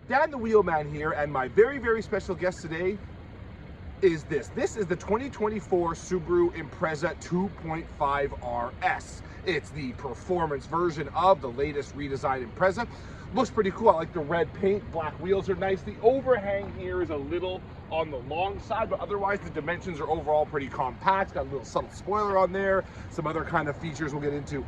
Dan the Wheelman here, and my very special guest today is this. This is the 2024 Subaru Impreza 2.5 RS. It's the performance version of the latest redesigned Impreza. Looks pretty cool. I like the red paint, black wheels are nice. The overhang here is a little on the long side, but otherwise the dimensions are overall pretty compact. Got a little subtle spoiler on there, some other kind of features we'll get into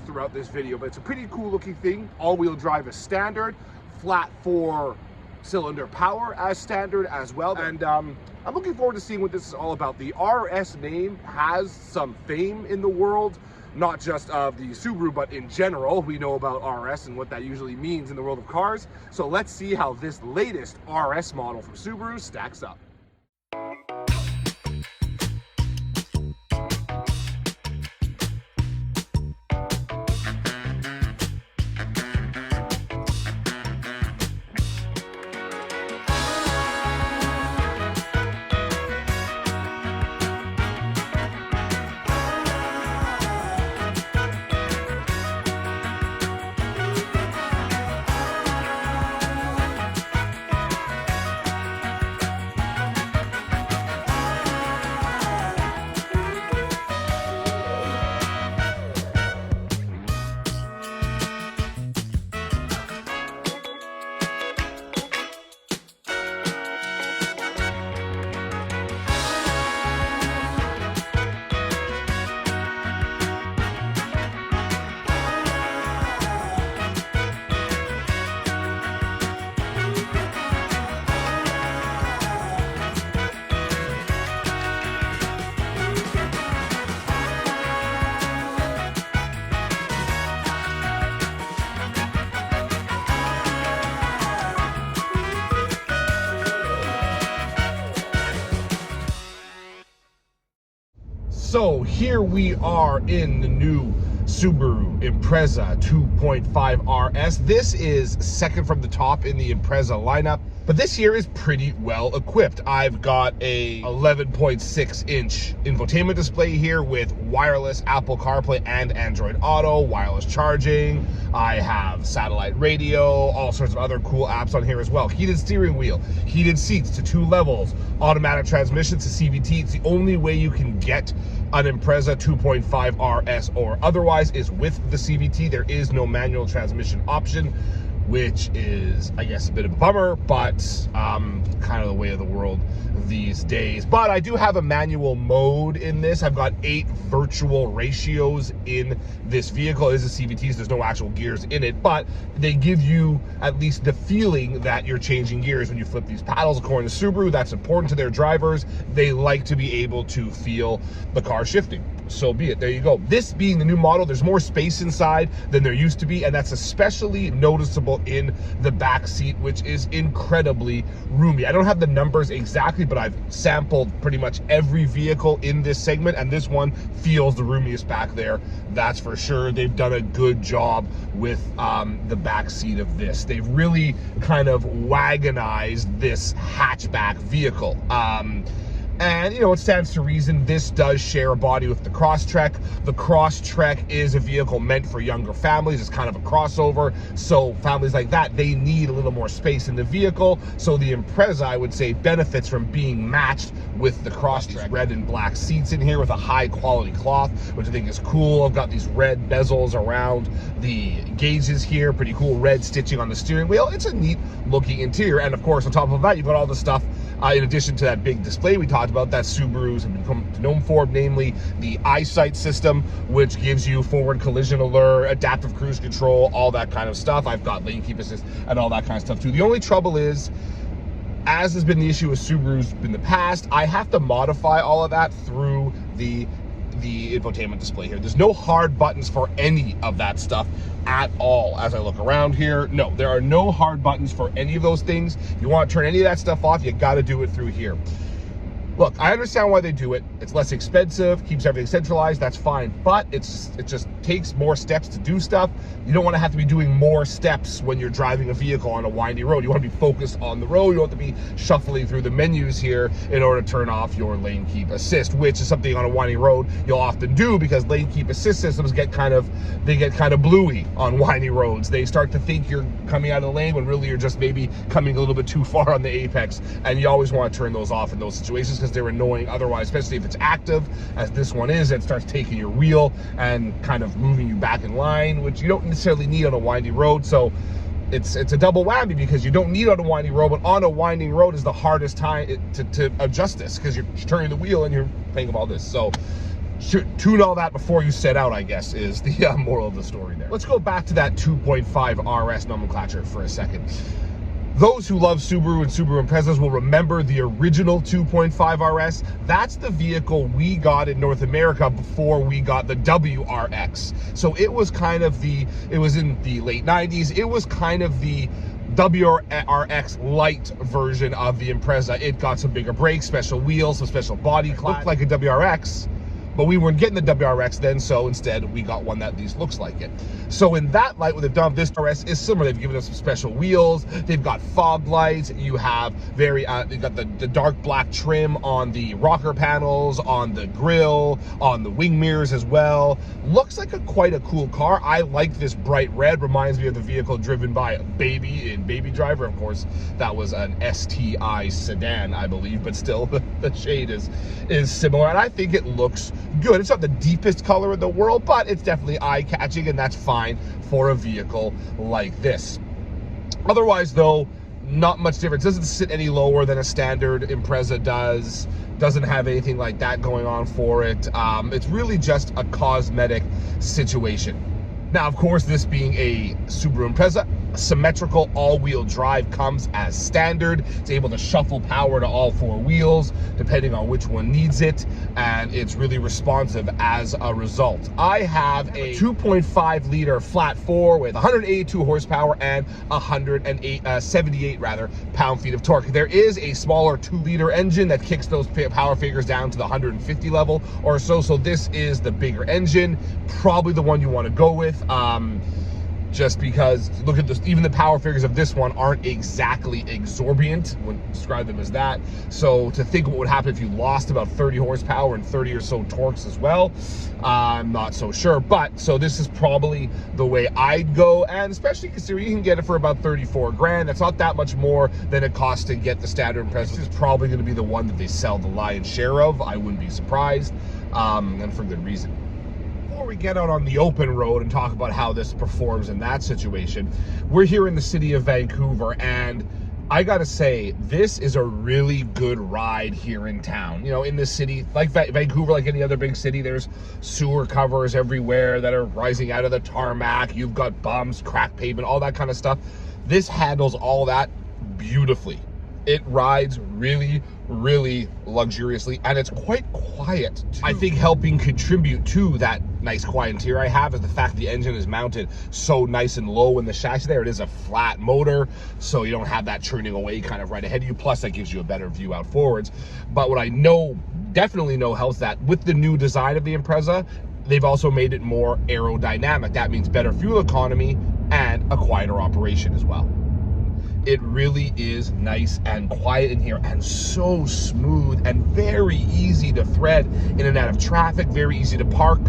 throughout this video, but it's a pretty cool looking thing. All-wheel drive is standard, flat 4-cylinder power as standard as well, and I'm looking forward to seeing what this is all about. The RS name has some fame in the world, not just of the Subaru, but in general. We know about RS and what that usually means in the world of cars. So let's see how this latest RS model from Subaru stacks up. So here we are in the new Subaru Impreza 2.5 RS. This is second from the top in the Impreza lineup, but this here is pretty well equipped. I've got a 11.6-inch infotainment display here with wireless Apple CarPlay and Android Auto, wireless charging. I have satellite radio, all sorts of other cool apps on here as well. Heated steering wheel, heated seats to 2 levels, automatic transmission to CVT. It's the only way you can get an Impreza 2.5 RS or otherwise is with the CVT. There is no manual transmission option, which is, I guess, a bit of a bummer, but kind of the way of the world these days. But I do have a manual mode in this. I've got 8 virtual ratios in this vehicle. It is a CVT, so there's no actual gears in it, but they give you at least the feeling that you're changing gears when you flip these paddles. According to Subaru, that's important to their drivers. They like to be able to feel the car shifting. So be it. There you go. This being the new model, there's more space inside than there used to be, and that's especially noticeable in the back seat, which is incredibly roomy. I don't have the numbers exactly, but I've sampled pretty much every vehicle in this segment, and this one feels the roomiest back there, that's for sure. They've done a good job with the back seat of this. They've really kind of wagonized this hatchback vehicle. And, you know, it stands to reason this does share a body with the Crosstrek. The Crosstrek is a vehicle meant for younger families. It's kind of a crossover. So families like that, they need a little more space in the vehicle. So the Impreza, I would say, benefits from being matched with the Crosstrek. Red and black seats in here with a high quality cloth, which I think is cool. I've got these red bezels around the gauges here. Pretty cool red stitching on the steering wheel. It's a neat looking interior. And of course, on top of that, you've got all the stuff in addition to that big display we talked about that Subarus have become known for, namely the EyeSight system, which gives you forward collision alert, adaptive cruise control, all that kind of stuff. I've got lane keep assist and all that kind of stuff too. The only trouble is, as has been the issue with Subarus in the past, I have to modify all of that through the infotainment display here. There's no hard buttons for any of that stuff at all. As I look around here, no, there are no hard buttons for any of those things. If you want to turn any of that stuff off, you got to do it through here. Look, I understand why they do it. It's less expensive, keeps everything centralized, that's fine. But it just takes more steps to do stuff. You don't want to have to be doing more steps when you're driving a vehicle on a windy road. You want to be focused on the road. You don't have to be shuffling through the menus here in order to turn off your lane keep assist, which is something on a windy road you'll often do, because lane keep assist systems get kind of bluey on windy roads. They start to think you're coming out of the lane when really you're just maybe coming a little bit too far on the apex, and you always want to turn those off in those situations, because they're annoying otherwise, especially if it's active, as this one is. It starts taking your wheel and kind of moving you back in line, which you don't necessarily need on a windy road. So it's a double whammy, because you don't need on a windy road, but on a winding road is the hardest time to adjust this, because you're turning the wheel and you're playing with all this. So tune all that before you set out, I guess, is the moral of the story there. Let's go back to that 2.5 RS nomenclature for a second. Those who love Subaru and Subaru Imprezas will remember the original 2.5 RS. That's the vehicle we got in North America before we got the WRX. So it was kind of it was in the late 90s. It was kind of the WRX light version of the Impreza. It got some bigger brakes, special wheels, some special body clad. Looked like a WRX, but we weren't getting the WRX then, so instead we got one that at least looks like it. So in that light, what they've done, this RS is similar. They've given us some special wheels. They've got fog lights. You have they've got the dark black trim on the rocker panels, on the grille, on the wing mirrors as well. Looks like quite a cool car. I like this bright red. Reminds me of the vehicle driven by Baby in Baby Driver. Of course, that was an STI sedan, I believe, but still the shade is similar, and I think it looks good. It's not the deepest color in the world, but it's definitely eye-catching, and that's fine for a vehicle like this. Otherwise, though, not much difference. Doesn't sit any lower than a standard Impreza does. Doesn't have anything like that going on for it. It's really just a cosmetic situation. Now, of course, this being a Subaru Impreza, symmetrical all-wheel drive comes as standard. It's able to shuffle power to all four wheels depending on which one needs it, and it's really responsive as a result. I have a 2.5 liter flat four with 182 horsepower and 78 pound-feet of torque. There is a smaller 2-liter engine that kicks those power figures down to the 150 level or so. So this is the bigger engine, probably the one you want to go with. Just because, look at this, even the power figures of this one aren't exactly exorbitant. Wouldn't describe them as that. So to think what would happen if you lost about 30 horsepower and 30 or so torques as well, I'm not so sure. But so this is probably the way I'd go, and especially considering you can get it for about 34 grand. That's not that much more than it costs to get the standard Impreza. This is probably going to be the one that they sell the lion's share of. I wouldn't be surprised, and for good reason. Before we get out on the open road and talk about how this performs in that situation, we're here in the city of Vancouver, and I gotta say, this is a really good ride here in town. You know, in this city, like Vancouver, like any other big city, there's sewer covers everywhere that are rising out of the tarmac. You've got bumps, cracked pavement, all that kind of stuff. This handles all that beautifully. It rides really, really luxuriously, and it's quite quiet too. I think helping contribute to that nice quiet interior I have is the fact the engine is mounted so nice and low in the chassis there. It is a flat motor, so you don't have that churning away kind of right ahead of you. Plus, that gives you a better view out forwards. But what I definitely know helps that with the new design of the Impreza, they've also made it more aerodynamic. That means better fuel economy and a quieter operation as well. It really is nice and quiet in here, and so smooth and very easy to thread in and out of traffic, very easy to park.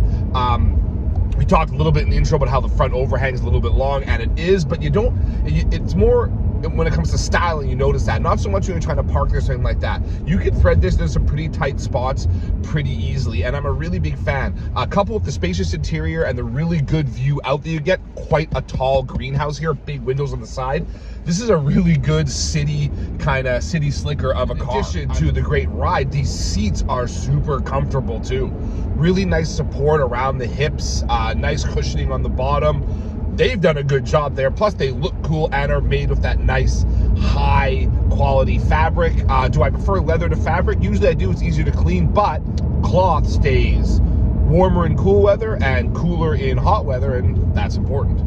We talked a little bit in the intro about how the front overhang is a little bit long, and it is, but it's more when it comes to styling, you notice that. Not so much when you're trying to park or something like that. You can thread this in some pretty tight spots pretty easily, and I'm a really big fan. Coupled with the spacious interior and the really good view out there, you get quite a tall greenhouse here, big windows on the side. This is a really good city slicker of a car. In addition to the great ride, these seats are super comfortable too. Really nice support around the hips, nice cushioning on the bottom. They've done a good job there. Plus, they look cool and are made with that nice, high-quality fabric. Do I prefer leather to fabric? Usually I do. It's easier to clean, but cloth stays warmer in cool weather and cooler in hot weather, and that's important.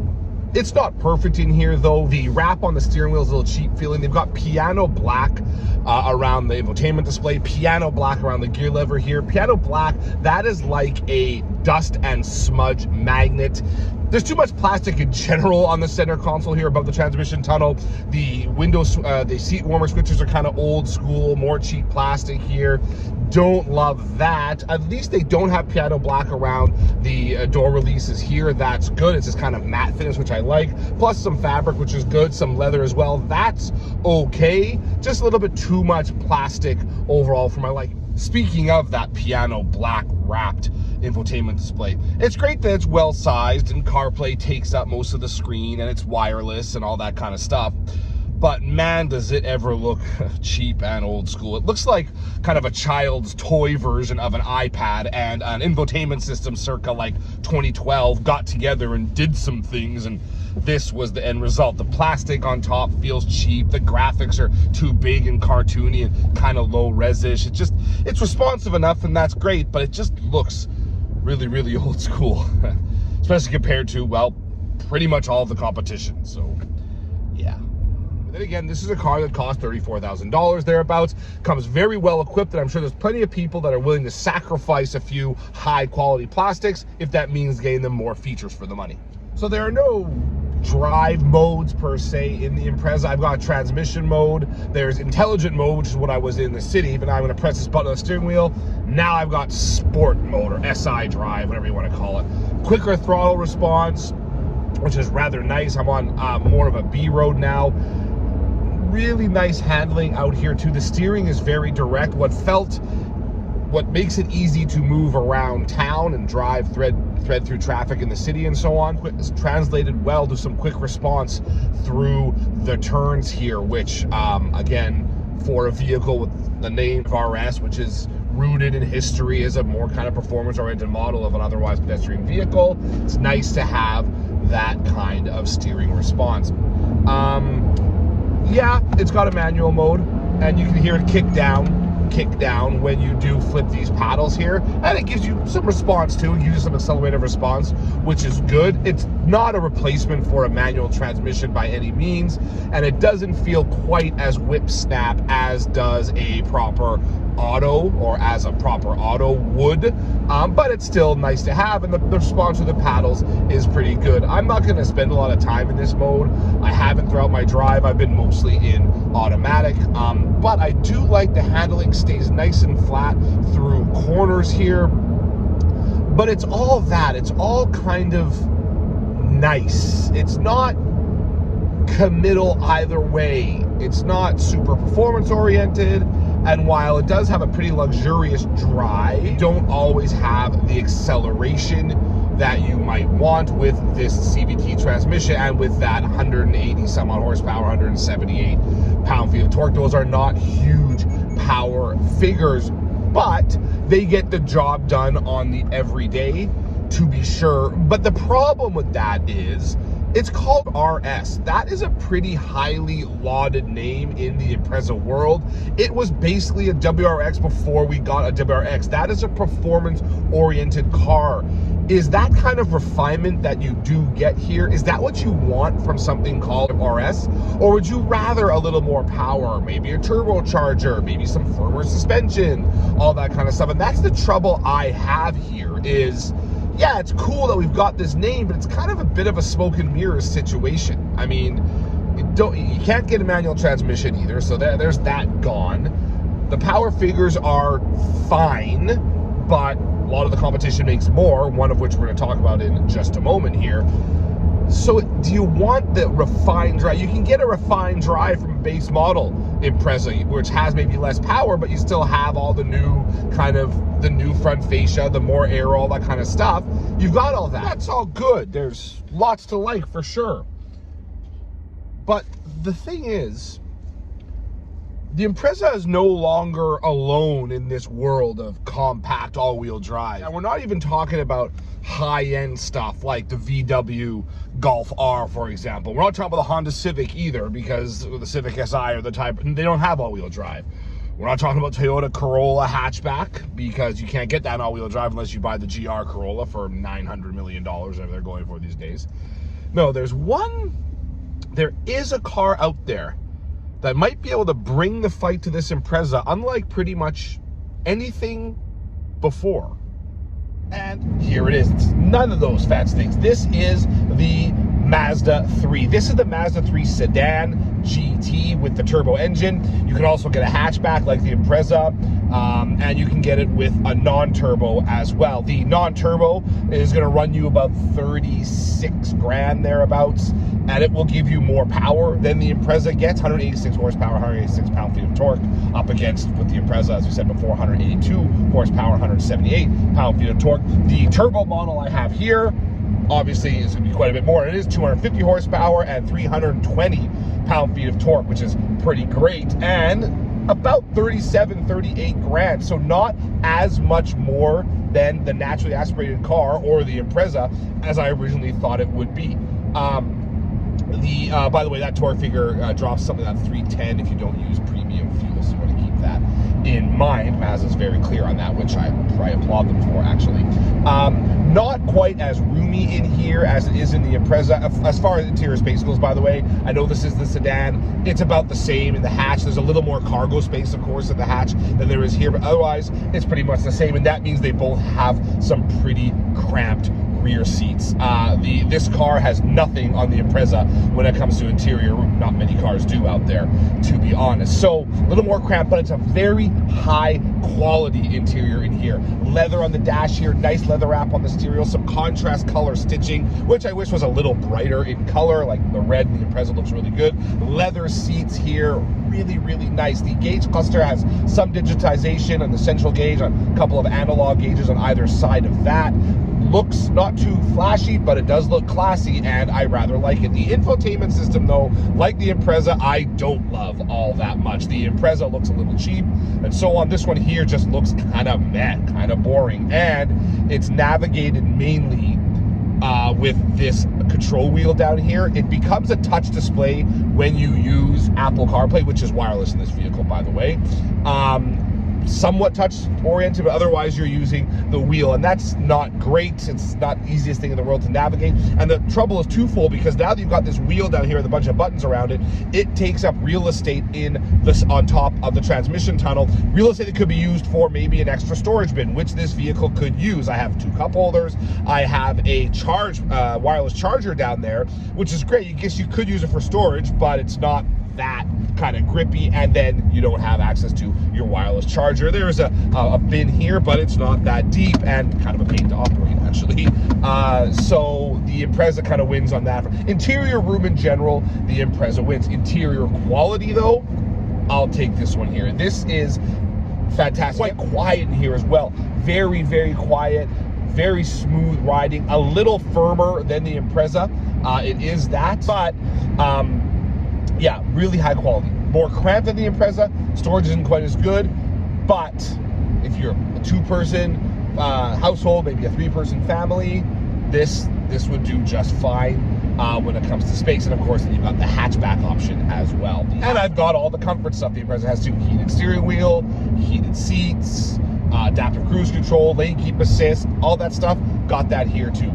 It's not perfect in here though. The wrap on the steering wheel is a little cheap feeling. They've got piano black around the infotainment display, piano black around the gear lever here. Piano black, that is like a dust and smudge magnet. There's too much plastic in general on the center console here above the transmission tunnel. The windows, the seat warmer switches are kind of old school, more cheap plastic here. Don't love that. At least they don't have piano black around the door releases here. That's good. It's just kind of matte finish, which I like. Plus some fabric, which is good. Some leather as well. That's okay. Just a little bit too much plastic overall for my liking. Speaking of that piano black wrapped infotainment display, it's great that it's well sized and CarPlay takes up most of the screen and it's wireless and all that kind of stuff. But man, does it ever look cheap and old school. It looks like kind of a child's toy version of an iPad, and an infotainment system circa like 2012 got together and did some things, and this was the end result. The plastic on top feels cheap. The graphics are too big and cartoony and kind of low res-ish. It's responsive enough, and that's great, but it just looks really, really old school, especially compared to, well, pretty much all of the competition. So yeah. But then again, this is a car that costs $34,000 thereabouts, comes very well equipped, and I'm sure there's plenty of people that are willing to sacrifice a few high quality plastics if that means getting them more features for the money. So there are no drive modes per se in the Impreza. I've got transmission mode, there's intelligent mode, which is what I was in the city, but now I'm going to press this button on the steering wheel. Now I've got sport mode, or SI drive, whatever you want to call it. Quicker throttle response, which is rather nice. I'm on more of a B road now. Really nice handling out here too. The steering is very direct. What makes it easy to move around town and drive thread through traffic in the city and so on, is translated well to some quick response through the turns here, which again, for a vehicle with the name of RS, which is rooted in history as a more kind of performance-oriented model of an otherwise pedestrian vehicle, it's nice to have that kind of steering response. Yeah, it's got a manual mode, and you can hear it kick down when you do flip these paddles here, and it gives you some response too. It gives you some accelerated response, which is good. It's not a replacement for a manual transmission by any means, and it doesn't feel quite as whip snap as does a proper auto, or as a proper auto would, but it's still nice to have, and the response to the paddles is pretty good. I'm not going to spend a lot of time in this mode. I haven't throughout my drive. I've been mostly in automatic, but I do like the handling stays nice and flat through corners here. But it's all that. It's all kind of nice. It's not committal either way. It's not super performance oriented, and while it does have a pretty luxurious drive, you don't always have the acceleration that you might want with this CVT transmission, and with that 180 some odd horsepower, 178 pound-feet of torque. Those are not huge power figures, but they get the job done on the everyday, to be sure. But the problem with that is it's called RS. That is a pretty highly lauded name in the Impreza world. It was basically a WRX before we got a WRX. That is a performance-oriented car. Is that kind of refinement that you do get here, is that what you want from something called RS? Or would you rather a little more power, maybe a turbocharger, maybe some firmer suspension, all that kind of stuff? And that's the trouble I have here is, yeah, it's cool that we've got this name, but it's kind of a bit of a smoke and mirrors situation. I mean, you can't get a manual transmission either, so there's that gone. The power figures are fine, but a lot of the competition makes more, one of which we're going to talk about in just a moment here. So do you want the refined drive? You can get a refined drive from a base model Impreza, which has maybe less power, but you still have all the new the new front fascia, the more air, all that kind of stuff. You've got all that. That's all good. There's lots to like for sure. But the thing is, the Impreza is no longer alone in this world of compact all-wheel drive. And we're not even talking about high-end stuff like the VW Golf R, for example. We're not talking about the Honda Civic either, because the Civic Si or the type, they don't have all-wheel drive. We're not talking about Toyota Corolla hatchback, because you can't get that all-wheel drive unless you buy the GR Corolla for $900 million, whatever they're going for these days. No, there is a car out there that might be able to bring the fight to this Impreza, unlike pretty much anything before. And here it is. It's none of those fancy things. This is the Mazda 3. This is the Mazda 3 sedan GT with the turbo engine. You can also get a hatchback like the Impreza, and you can get it with a non-turbo as well. The non-turbo is going to run you about 36 grand thereabouts, and it will give you more power than the Impreza gets. 186 horsepower, 186 pound-feet of torque, up against, with the Impreza, as we said before, 182 horsepower, 178 pound-feet of torque. The turbo model I have here, obviously, is going to be quite a bit more. It is 250 horsepower and 320 pound-feet of torque, which is pretty great, and about 37, 38 grand. So not as much more than the naturally aspirated car or the Impreza as I originally thought it would be. By the way, that torque figure drops something like 310 if you don't use premium fuel, so you want to keep that in mind. Mazda's very clear on that, which I applaud them for, actually. Not quite as roomy in here as it is in the Impreza. As far as interior space goes, by the way, I know this is the sedan. It's about the same in the hatch. There's a little more cargo space, of course, in the hatch than there is here, but otherwise, it's pretty much the same, and that means they both have some pretty cramped rear seats. This car has nothing on the Impreza when it comes to interior room. Not many cars do out there, to be honest. So a little more cramped, but it's a very high quality interior in here. Leather on the dash here, nice leather wrap on the stereo, some contrast color stitching, which I wish was a little brighter in color, like the red in the Impreza looks really good. Leather seats here, really, really nice. The gauge cluster has some digitization on the central gauge, on a couple of analog gauges on either side of that. Looks not too flashy, but it does look classy, and I rather like it. The infotainment system, though, like the Impreza, I don't love all that much. The Impreza looks a little cheap, and so on. This one here just looks kind of meh, kind of boring, and it's navigated mainly with this control wheel down here. It becomes a touch display when you use Apple CarPlay, which is wireless in this vehicle, by the way. Somewhat touch oriented, but otherwise you're using the wheel, and that's not great. It's not the easiest thing in the world to navigate, and the trouble is twofold, because now that you've got this wheel down here with a bunch of buttons around it, it takes up real estate on top of the transmission tunnel, real estate that could be used for maybe an extra storage bin, which this vehicle could use. I have 2 cup holders, I have a wireless charger down there, which is great. I guess you could use it for storage, but it's not that kind of grippy, and then you don't have access to your wireless charger. There's a bin here, but it's not that deep, and kind of a pain to operate, actually. So the Impreza kind of wins on that. Interior room in general, the Impreza wins. Interior quality, though, I'll take this one here. This is fantastic. Quite quiet in here as well. Very, very quiet. Very smooth riding. A little firmer than the Impreza. It is that, but yeah, really high quality. More cramped than the Impreza. Storage isn't quite as good, but if you're a 2-person household, maybe a 3-person family, this would do just fine when it comes to space. And of course, then you've got the hatchback option as well. And I've got all the comfort stuff. The Impreza has 2 heated steering wheel, heated seats, adaptive cruise control, lane keep assist, all that stuff. Got that here too.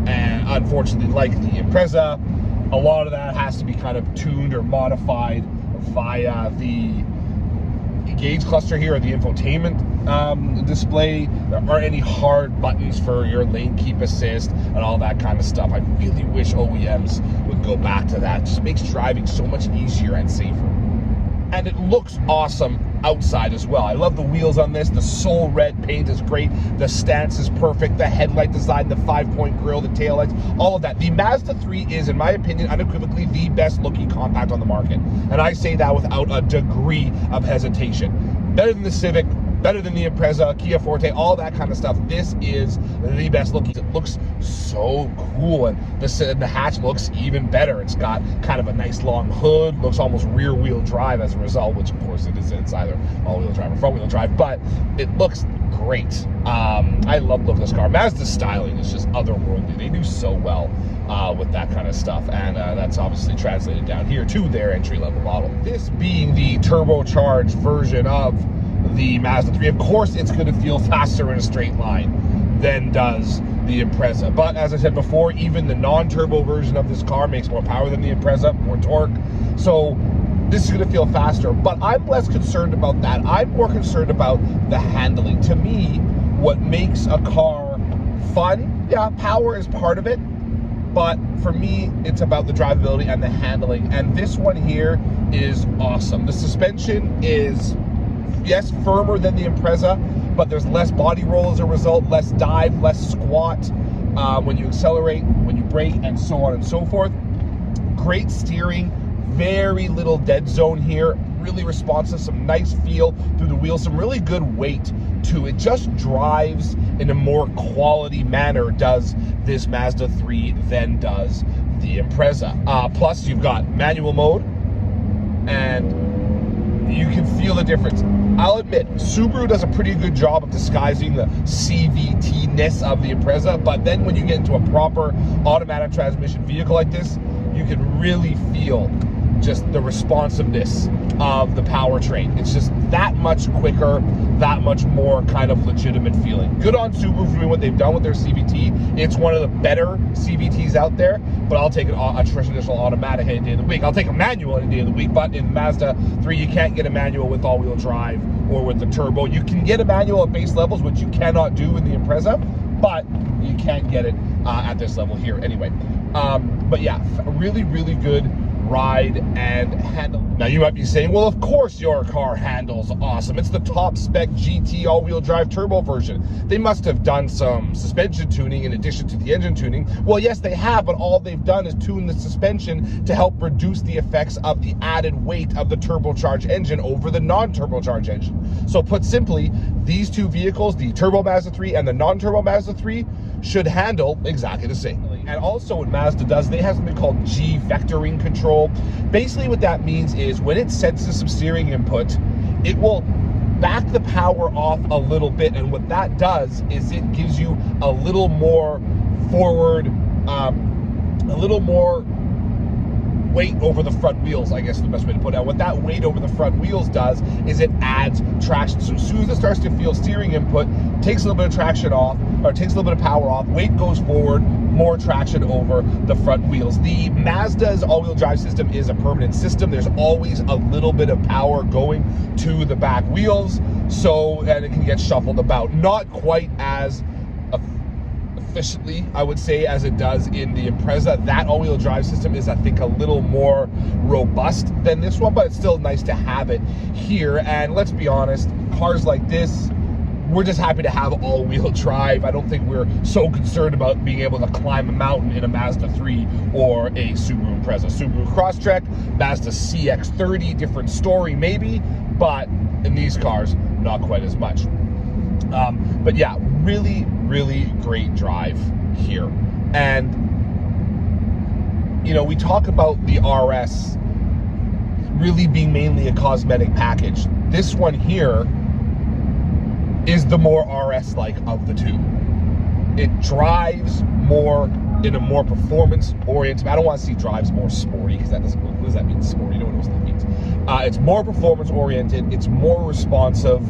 And unfortunately, like the Impreza, a lot of that has to be kind of tuned or modified via the gauge cluster here, or the infotainment display. There aren't any hard buttons for your lane keep assist and all that kind of stuff. I really wish OEMs would go back to that. It just makes driving so much easier and safer. And it looks awesome outside as well. I love the wheels on this. The soul red paint is great. The stance is perfect. The headlight design, the 5-point grille, the taillights, all of that. The Mazda 3 is, in my opinion, unequivocally the best looking compact on the market. And I say that without a degree of hesitation. Better than the Civic, better than the Impreza, Kia Forte, all that kind of stuff. This is the best looking. It looks so cool, and the hatch looks even better. It's got kind of a nice long hood, looks almost rear wheel drive as a result, which of course it is. It's either all wheel drive or front wheel drive, but it looks great. I love the look of this car. Mazda's styling is just otherworldly. They do so well with that kind of stuff, and that's obviously translated down here to their entry-level model. This being the turbocharged version of the Mazda 3, of course it's going to feel faster in a straight line than does the Impreza. But as I said before, even the non-turbo version of this car makes more power than the Impreza, more torque. So this is going to feel faster, but I'm less concerned about that. I'm more concerned about the handling. To me, what makes a car fun, yeah, power is part of it, but for me, it's about the drivability and the handling. And this one here is awesome. The suspension is, yes, firmer than the Impreza, but there's less body roll as a result, less dive, less squat when you accelerate, when you brake, and so on and so forth. Great steering, very little dead zone here, really responsive, some nice feel through the wheels, some really good weight to it. Just drives in a more quality manner, does this Mazda 3 than does the Impreza. Plus, you've got manual mode, and you can feel the difference. I'll admit, Subaru does a pretty good job of disguising the CVT-ness of the Impreza, but then when you get into a proper automatic transmission vehicle like this, you can really feel just the responsiveness of the powertrain. It's just that much quicker, that much more kind of legitimate feeling. Good on Subaru for doing what they've done with their CVT. It's one of the better CVTs out there, but I'll take a traditional automatic any day of the week. I'll take a manual any day of the week, but in Mazda 3, you can't get a manual with all-wheel drive or with the turbo. You can get a manual at base levels, which you cannot do in the Impreza, but you can't get it at this level here anyway. But yeah, really, really good ride and handle. Now you might be saying, well, of course your car handles awesome. It's the top spec GT all-wheel drive turbo version. They must have done some suspension tuning in addition to the engine tuning. Well, yes, they have, but all they've done is tune the suspension to help reduce the effects of the added weight of the turbocharged engine over the non-turbocharged engine. So put simply, these two vehicles, the turbo Mazda 3 and the non-turbo Mazda 3, should handle exactly the same. And also what Mazda does, they have something called G vectoring control. Basically what that means is when it senses some steering input, it will back the power off a little bit. And what that does is it gives you a little more forward, a little more weight over the front wheels, I guess is the best way to put it. What that weight over the front wheels does is it adds traction. So as soon as it starts to feel steering input, takes a little bit of traction off, or takes a little bit of power off, weight goes forward, more traction over the front wheels. The Mazda's all-wheel drive system is a permanent system. There's always a little bit of power going to the back wheels, so, and it can get shuffled about. Not quite as efficiently, I would say, as it does in the Impreza. That all-wheel drive system is, I think, a little more robust than this one, but it's still nice to have it here. And let's be honest, cars like this, we're just happy to have all-wheel drive. I don't think we're so concerned about being able to climb a mountain in a Mazda 3 or a Subaru Impreza. Subaru Crosstrek, Mazda CX-30, different story maybe, but in these cars, not quite as much. But yeah, really, really great drive here. And, you know, we talk about the RS really being mainly a cosmetic package. This one here is the more RS-like of the two. It drives more in a more performance-oriented. I don't want to see drives more sporty, because that doesn't. What does that mean, sporty? You know what that means. It's more performance-oriented. It's more responsive.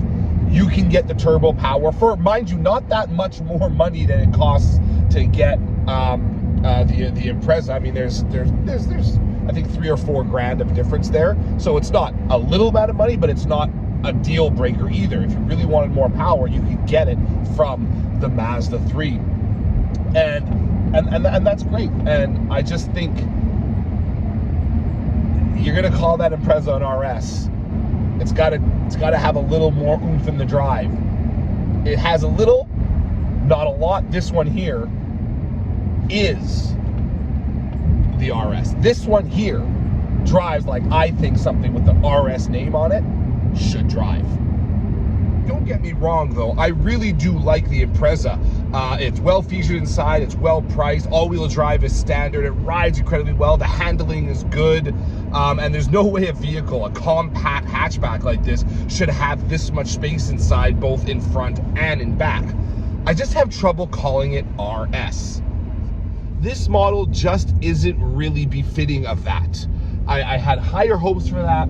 You can get the turbo power for, mind you, not that much more money than it costs to get the Impreza. I mean, there's I think $3 or $4 grand of difference there. So it's not a little amount of money, but it's not a deal breaker either. If you really wanted more power, you could get it from the Mazda 3, and that's great. And I just think you're gonna call that Impreza an RS. It's gotta have a little more oomph in the drive. It has a little, not a lot. This one here is the RS. This one here drives like I think something with the RS name on it should drive. Don't get me wrong though, I really do like the Impreza. It's well featured inside, it's well priced, all-wheel drive is standard, it rides incredibly well, the handling is good, and there's no way a vehicle, a compact hatchback like this, should have this much space inside, both in front and in back. I just have trouble calling it RS. This model just isn't really befitting of that. I had higher hopes for that.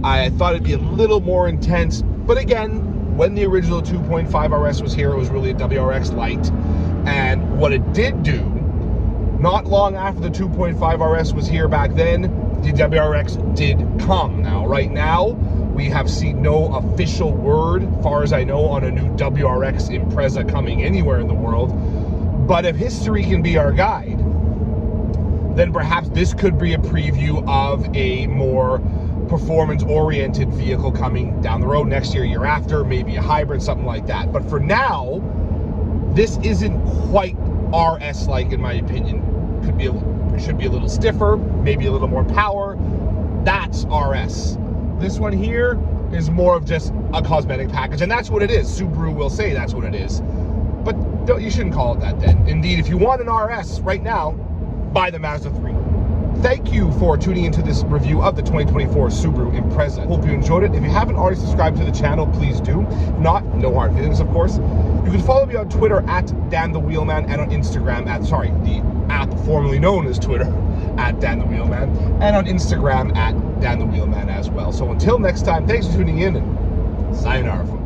I thought it'd be a little more intense, but again, when the original 2.5 RS was here, it was really a WRX light. And what it did do, not long after the 2.5 RS was here back then, the WRX did come. Now, right now, we have seen no official word, as far as I know, on a new WRX Impreza coming anywhere in the world. But if history can be our guide, then perhaps this could be a preview of a more performance-oriented vehicle coming down the road next year, year after, maybe a hybrid, something like that. But for now, this isn't quite RS-like, in my opinion. Should be a little stiffer, maybe a little more power. That's RS. This one here is more of just a cosmetic package, and that's what it is. Subaru will say that's what it is. But you shouldn't call it that then. Indeed, if you want an RS right now, buy the Mazda 3. Thank you for tuning into this review of the 2024 Subaru Impreza. Hope you enjoyed it. If you haven't already subscribed to the channel, please do. If not, no hard feelings, of course. You can follow me on Twitter at Dan the Wheelman, and on Instagram at, the app formerly known as Twitter, at Dan the Wheelman, and on Instagram at Dan the Wheelman as well. So until next time, thanks for tuning in, and sayonara, folks.